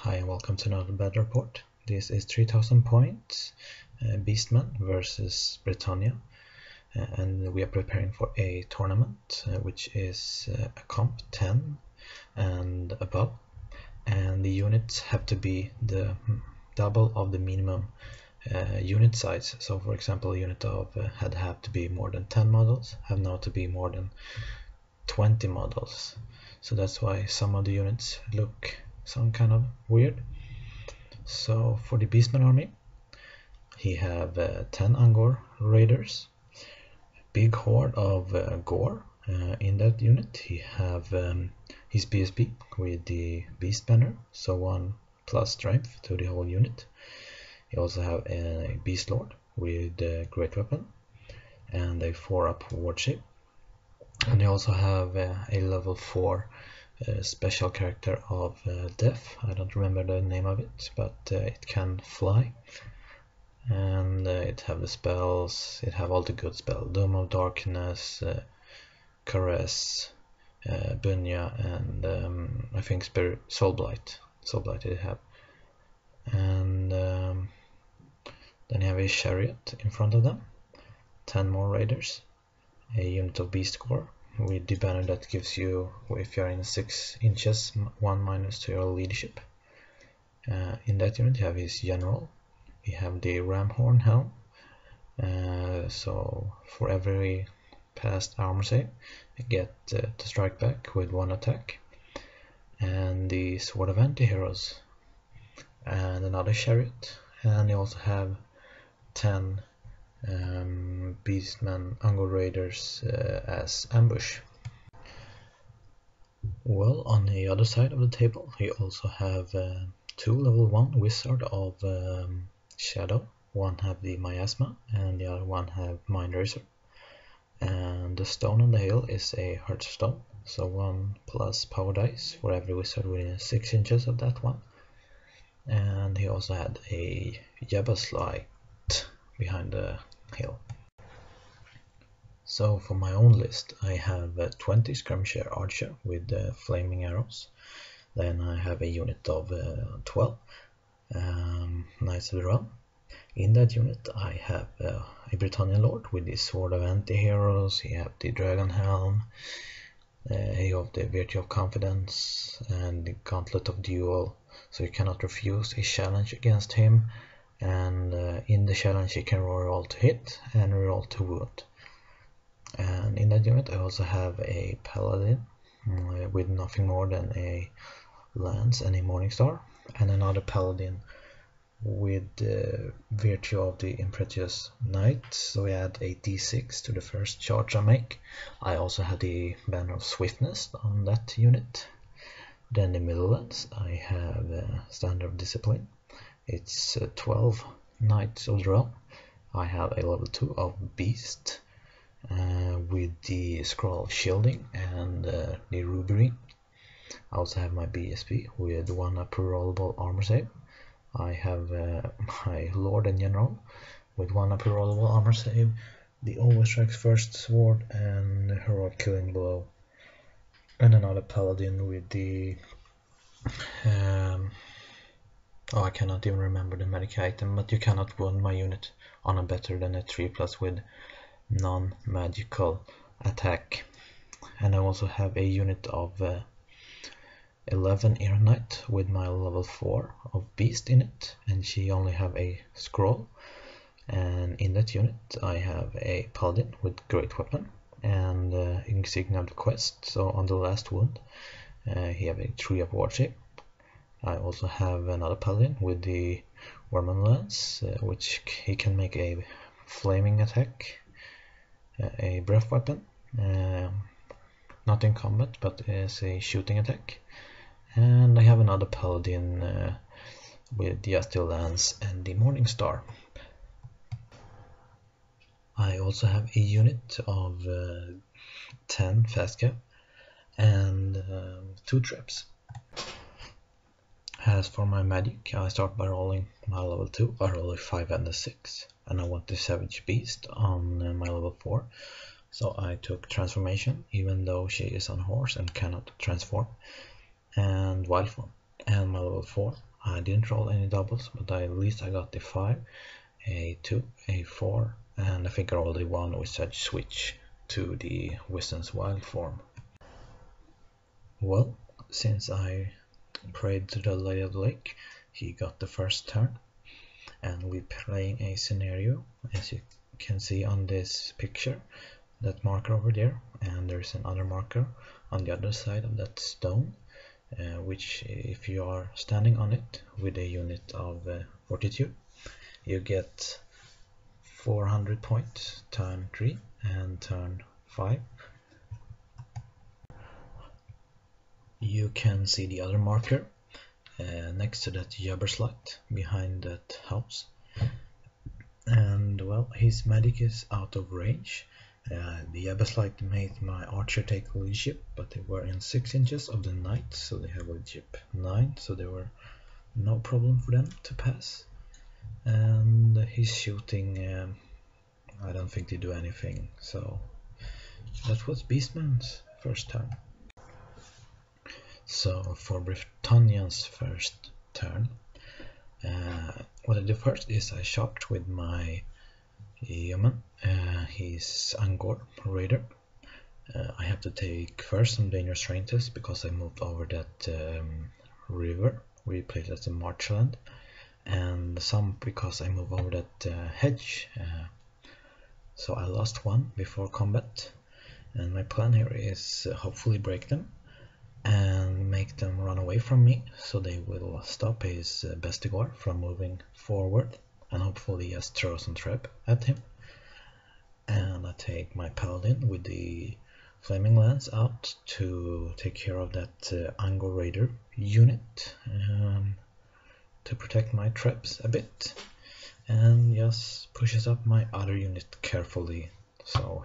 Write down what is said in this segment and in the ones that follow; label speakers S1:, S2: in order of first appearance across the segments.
S1: Hi and welcome to another battle report. This is 3000 points Beastmen versus Bretonnia, and we are preparing for a tournament which is a comp 10 and above, and the units have to be the double of the minimum unit size. So for example, a unit of had have to be more than 10 models, have now to be more than 20 models. So that's why some of the units look some kind of weird. So for the Beastman army, he have 10 Angor raiders, big horde of gore. In that unit he have his BSB with the beast banner, so 1 plus strength to the whole unit. He also have a beast lord with great weapon and a 4-up ward shape, and he also have a level 4 special character of death. I don't remember the name of it, but it can fly, and it have the spells. It have all the good spells: Dome of Darkness, Caress, Bunya, and I think Spirit Soul Blight it have. And then you have a chariot in front of them, 10 more raiders, a unit of beast core with the banner that gives you, if you're in 6 inches, 1 minus to your leadership. In that unit you have his general. We have the ramhorn helm, so for every past armor save you get to strike back with 1 attack, and the sword of anti-heroes, and another chariot, and you also have 10 Beastmen Angor raiders as ambush. Well, on the other side of the table we also have 2 level 1 wizard of shadow. One have the miasma and the other one have mind razor, and the stone on the hill is a hearthstone, so 1 plus power dice for every wizard within 6 inches of that one. And he also had a Jabba's light behind the hill. So for my own list I have 20 skirmisher archer with flaming arrows. Then I have a unit of 12 knights of the realm. In that unit I have a Bretonnia Lord with the sword of anti-heroes. He have the Dragonhelm, he have the virtue of confidence and the Gauntlet of duel, so you cannot refuse a challenge against him, and in the challenge he can roll to hit and roll to wound. And in that unit I also have a Paladin with nothing more than a lance and a morning star, and another Paladin with the virtue of the impetuous knight, so we add a d6 to the first charge I make. I also had the banner of swiftness on that unit. Then the middle lance I have standard of discipline. It's 12 knights of the realm. I have a level 2 of beast with the scroll of shielding and the ruby ring. I also have my BSB with 1 upper-rollable armor save. I have my Lord and General with 1 upper-rollable armor save, the Overstrike's first sword and heroic killing blow, and another Paladin with the I cannot even remember the medic item, but you cannot wound my unit on a better than a 3+ with non-magical attack. And I also have a unit of 11 Iron Knight with my level 4 of beast in it, and she only have a scroll. And in that unit I have a Paladin with great weapon and insignia of the quest, so on the last wound he have a 3-up ward shape. I also have another Paladin with the wyrmlance, which he can make a flaming attack, a breath weapon, not in combat but as a shooting attack. And I have another Paladin with just the lance and the morning star. I also have a unit of 10 fast cap and 2 traps. As for my magic, I start by rolling my level 2. I roll a 5 and a 6, and I want the savage beast on my level 4, so I took transformation even though she is on horse and cannot transform, and wild form. And my level 4 I didn't roll any doubles, but at least I got the 5, a2, a4, and I think I rolled a 1, which I'd switch to the Wisdom's Wild form. Well, since I prayed to the Lady of the Lake, he got the first turn, and we're playing a scenario, as you can see on this picture, that marker over there, and there's another marker on the other side of that stone, which if you are standing on it with a unit of fortitude, you get 400 points turn 3 and turn 5. You can see the other marker next to that Jabberslite behind that house, and well, his magic is out of range. The Jabberslite made my archer take leadership, but they were in 6 inches of the knight, so they have leadership 9, so there were no problem for them to pass. And he's shooting, I don't think they do anything, so that was Beastman's first turn. So for Bretonnia's first turn, what I do first is I charge with my human. He's Angor Raider. I have to take first some dangerous terrain tests because I moved over that river. We played as a marshland, and some because I moved over that hedge. So I lost one before combat, and my plan here is hopefully break them and make them run away from me, so they will stop his Bestigor from moving forward, and hopefully just throw some trap at him. And I take my Paladin with the Flaming Lance out to take care of that Angor Raider unit, to protect my traps a bit, and just pushes up my other unit carefully, so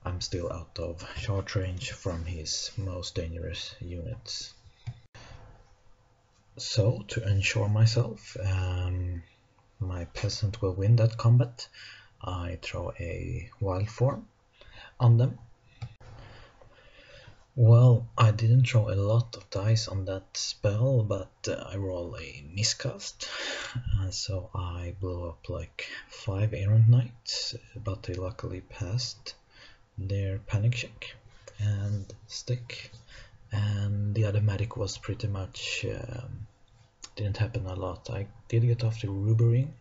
S1: I'm still out of short range from his most dangerous units. So to ensure myself, my peasant will win that combat, I throw a wild form on them. Well, I didn't throw a lot of dice on that spell, but I roll a miscast, so I blew up like 5 errant knights, but they luckily passed their panic check and stick, and the other magic was pretty much didn't happen a lot. I did get off the ruby ring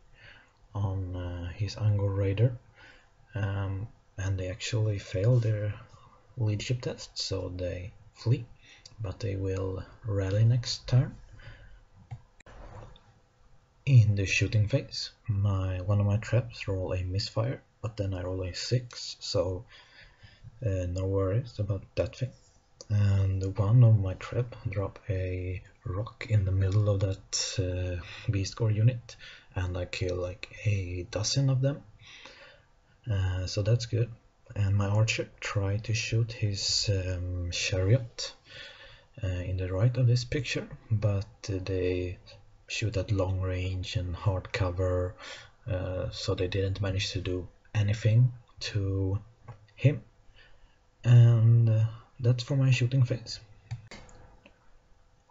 S1: on his Angor Raider, and they actually failed their leadership test, so they flee, but they will rally next turn. In the shooting phase, one of my traps roll a misfire, but then I roll a 6, so no worries about that thing. And one of my trap drop a rock in the middle of that beast gore unit, and I kill like a dozen of them, so that's good. And my archer tried to shoot his chariot in the right of this picture, but they shoot at long range and hard cover, so they didn't manage to do anything to him. And that's for my shooting phase.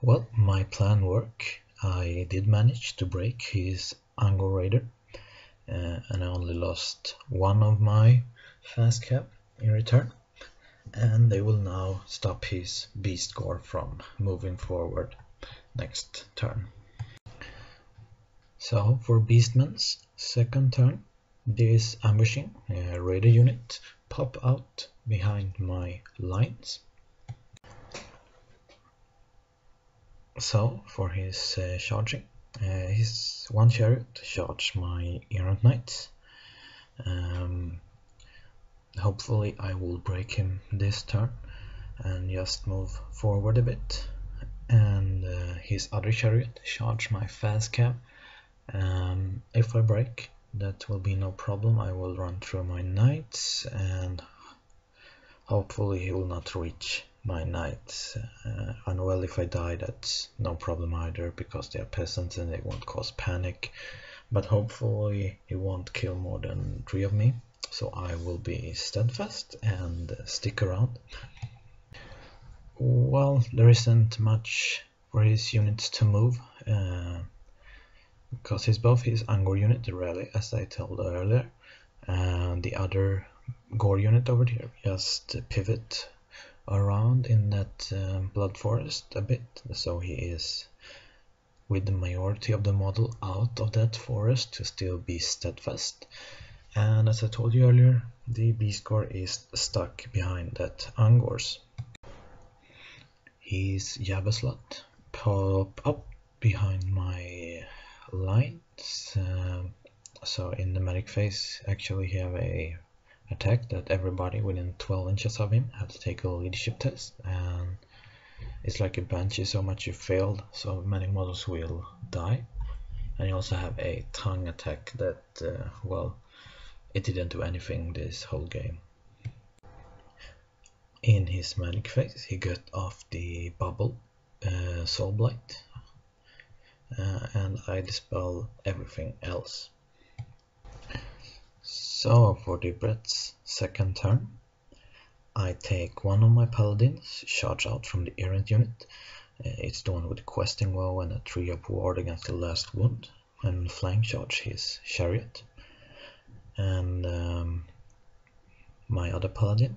S1: Well, my plan worked. I did manage to break his Angor Raider, and I only lost one of my fast cap in return, and they will now stop his beast gore from moving forward next turn. So for Beastman's second turn, this ambushing raider unit pop out behind my lines. So for his charging, his one chariot charged my errant knights. Hopefully I will break him this turn and just move forward a bit. And his other chariot charged my fast cab. If I break, that will be no problem. I will run through my knights, and hopefully he will not reach my knights. And well, if I die, that's no problem either, because they are peasants and they won't cause panic. But hopefully he won't kill more than 3 of me, so I will be steadfast and stick around. Well, there isn't much for his units to move, because both his Angor unit, the rally, as I told earlier, and the other Gore unit over here just pivot around in that blood forest a bit, so he is with the majority of the model out of that forest to still be steadfast. And as I told you earlier, the beast gore is stuck behind that Angors. His Jabberslot pop up behind my lines, so in the medic phase actually he have a attack that everybody within 12 inches of him have to take a leadership test, and it's like a banshee, so much you failed, so many models will die. And you also have a tongue attack that, well, it didn't do anything this whole game. In his magic phase, he got off the bubble soul blight, and I dispel everything else. So for the Brett's second turn, I take one of my paladins, charge out from the errant unit. It's the one with the questing woe and a 3-up ward against the last wound, and flank charge his chariot. And my other paladin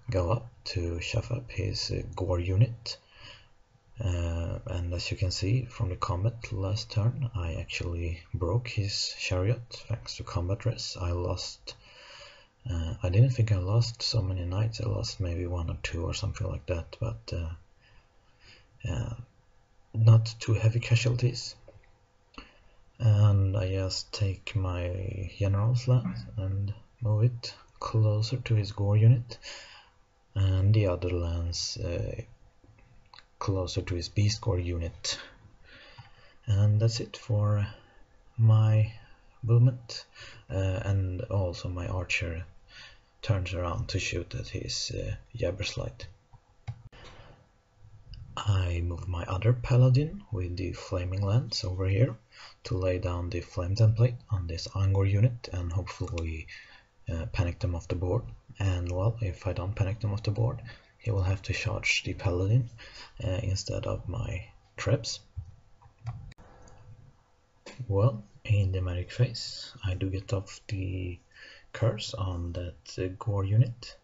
S1: go up to shove up his gore unit, and as you can see from the combat last turn, I actually broke his chariot thanks to combat res. I didn't think I lost so many knights. I lost maybe 1 or 2 or something like that, but not too heavy casualties. And I just take my general's lance and move it closer to his gore unit, and the other lance closer to his beast gore unit. And that's it for my movement, and also my archer turns around to shoot at his Jabberslide. I move my other paladin with the flaming lance over here to lay down the flame template on this Angor unit and hopefully panic them off the board. And well, if I don't panic them off the board, he will have to charge the paladin instead of my traps. Well, in the magic phase, I do get off the curse on that gore unit.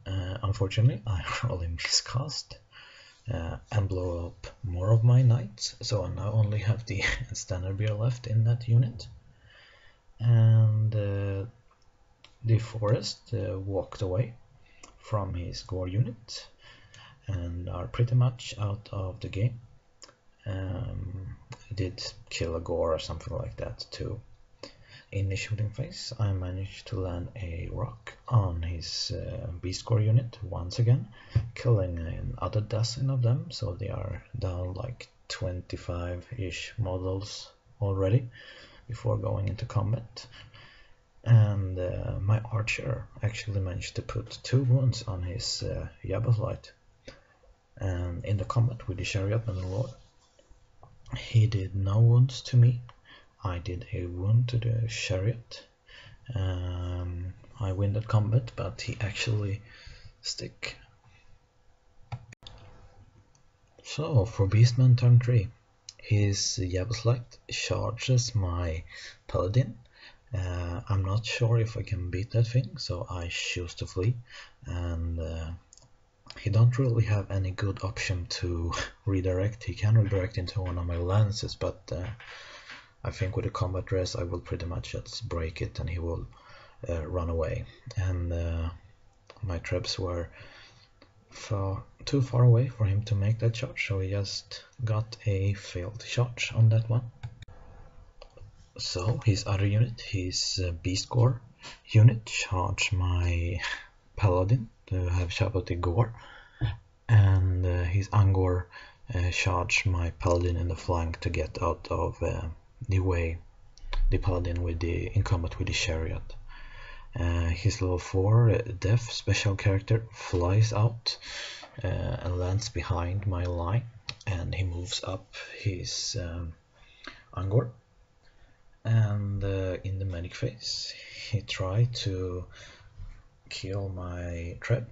S1: Unfortunately, I only miscast and blow up more of my knights, so I now only have the standard beer left in that unit. And the forest walked away from his gore unit and are pretty much out of the game. Did kill a gore or something like that too. In the shooting phase, I managed to land a rock on his beast gore unit once again, killing another dozen of them, so they are down like 25-ish models already before going into combat. And my archer actually managed to put 2 wounds on his Jabberslide. And in the combat with the chariot and the lord, he did no wounds to me. I did a wound to the chariot. I win that combat, but he actually stick. So for Beastmen turn 3, his Jabberslide charges my paladin. I'm not sure if I can beat that thing, so I choose to flee. And he don't really have any good option to redirect. He can redirect into one of my lances, but I think with the combat res I will pretty much just break it and he will run away. And my traps were too far away for him to make that charge, so he just got a failed charge on that one. So his other unit, his beast gore unit, charged my paladin to have Shabbat gore, and his Angor charged my paladin in the flank to get out of the way, the paladin in combat with the chariot. His level 4 death special character flies out and lands behind my line, and he moves up his Angor. And in the medic phase, he tried to kill my trap,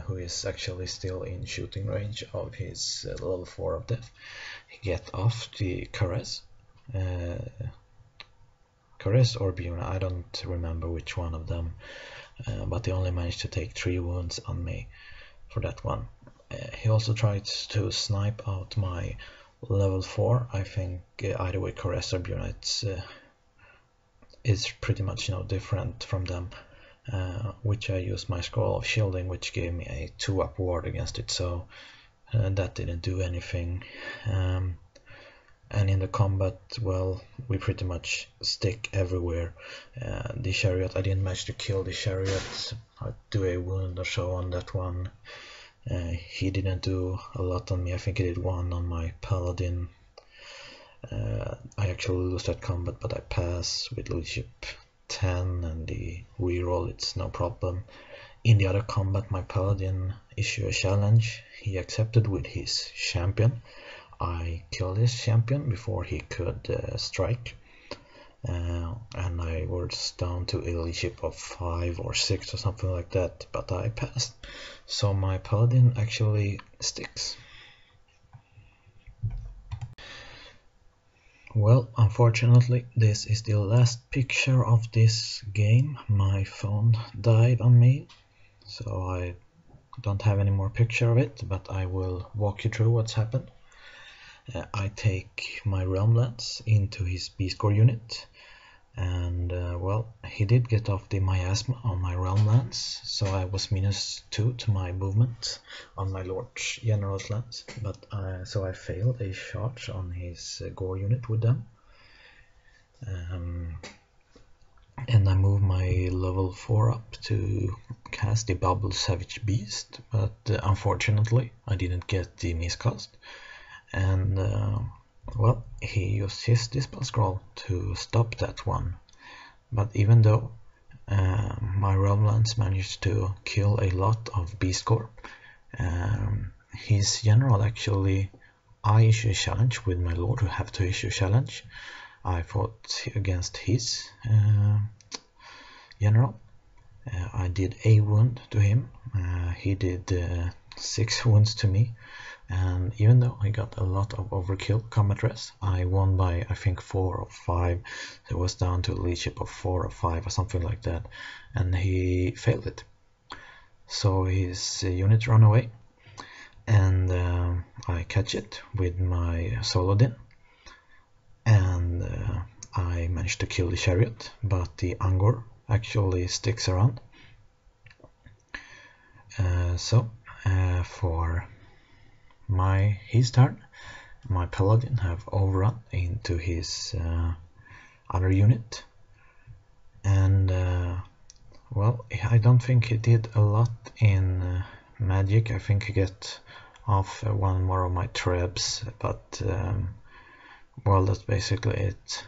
S1: who is actually still in shooting range of his level 4 of death. He get off the caress. Caress or Buna, I don't remember which one of them, but he only managed to take 3 wounds on me for that one. He also tried to snipe out my level 4. I think either way Caress or Buna, it's pretty much different from them, which I used my scroll of shielding, which gave me a 2-up ward against it, so that didn't do anything. And in the combat, well, we pretty much stick everywhere. The chariot, I didn't manage to kill the chariot. I do a wound or so on that one. He didn't do a lot on me. I think he did 1 on my Paladin. I actually lose that combat, but I pass with leadership 10 and the reroll, it's no problem. In the other combat, my Paladin issued a challenge. He accepted with his champion. I killed his champion before he could strike, and I was down to a leadership of 5 or 6 or something like that, but I passed. So my Paladin actually sticks. Well, unfortunately, this is the last picture of this game. My phone died on me, so I don't have any more picture of it, but I will walk you through what's happened. I take my wyrmlance into his B-score unit, and well, he did get off the miasma on my wyrmlance, so I was -2 to my movement on my Lord General's lance, but so I failed a charge on his gore unit with them. And I moved my level 4 up to cast the Bubble Savage Beast, but unfortunately I didn't get the miscast. And well, he used his dispel scroll to stop that one, but even though my wyrmlance managed to kill a lot of beast core, his general actually, I issue a challenge with my lord who have to issue a challenge. I fought against his general. I did a wound to him, he did 6 wounds to me, and even though I got a lot of overkill combat res, I won by I think 4 or 5. So it was down to a leadership of 4 or 5 or something like that, and he failed it. So his unit ran away, and I catch it with my Solodin, and I managed to kill the chariot, but the Angor actually sticks around. So for his turn, my Paladin have overrun into his other unit, and well, I don't think he did a lot in magic. I think he get off 1 more of my trebs, but well, that's basically it.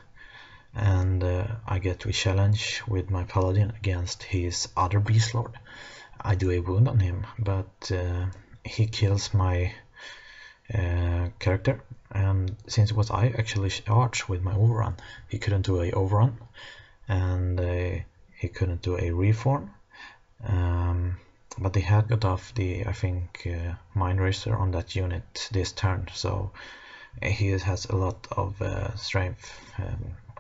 S1: And I get to challenge with my Paladin against his other Beast Lord. I do a wound on him, but he kills my character, and since it was I actually charged with my overrun, he couldn't do a overrun, and he couldn't do a reform, but he had got off the, I think, Mind Racer on that unit this turn, so he has a lot of strength,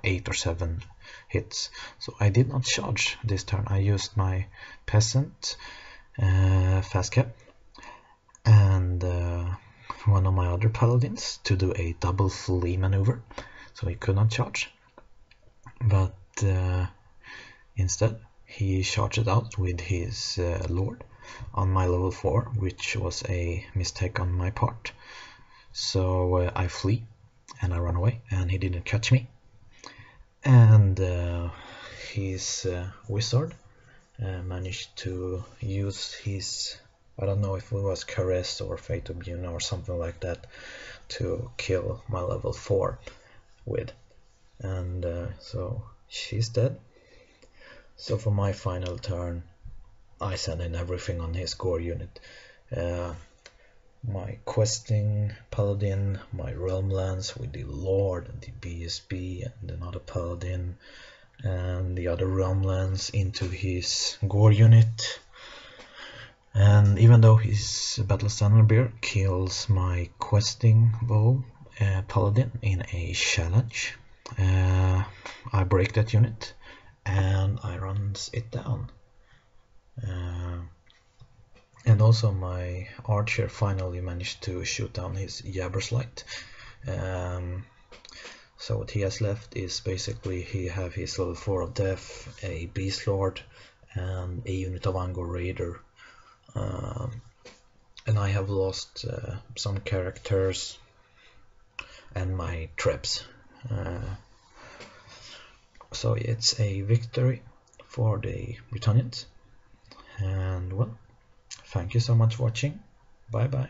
S1: 8 or 7 hits. So I did not charge this turn. I used my peasant fast cap and one of my other paladins to do a double flee maneuver, so he could not charge, but instead he charged out with his lord on my level 4, which was a mistake on my part. So I flee and I run away, and he didn't catch me, and his wizard managed to use his, I don't know if it was Caress or Fate of Buna or something like that, to kill my level 4 with, and so she's dead. So for my final turn, I send in everything on his core unit. My questing paladin, my wyrmlance with the lord and the BSB and another paladin, and the other wyrmlance into his gore unit, And even though his battle standard bear kills my questing bow Paladin in a challenge, I break that unit and I runs it down. And also my archer finally managed to shoot down his Jabberslite. So what he has left is basically he have his level 4 of death, a Beast Lord, and a unit of Angor Raider. And I have lost some characters and my traps. So it's a victory for the Bretonnians. And well, thank you so much for watching. Bye bye.